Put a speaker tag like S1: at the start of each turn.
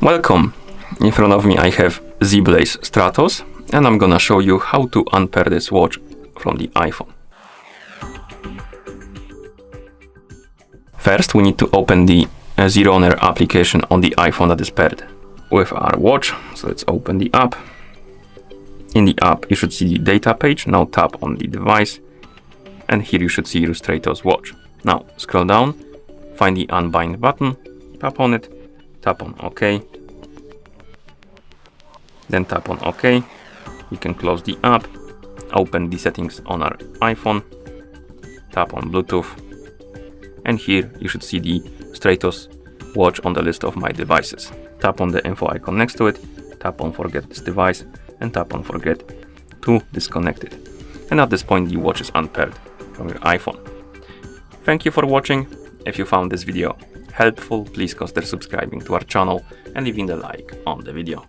S1: Welcome! In front of me I have Zeblaze Stratos and I'm gonna show you how to unpair this watch from the iPhone. First we need to open the Zeroner application on the iPhone that is paired with our watch. So let's open the app. In the app you should see the data page. Now tap on the device and here you should see your Stratos watch. Now scroll down, find the unbind button, tap on it, tap on OK, then tap on OK. You can close the app, open the settings on our iPhone, tap on Bluetooth, and here you should see the Stratos watch on the list of my devices. Tap on the info icon next to it, tap on forget this device, and tap on forget to disconnect it. And at this point the watch is unpaired from your iPhone. Thank you for watching. If you found this video helpful, please consider subscribing to our channel and leaving a like on the video.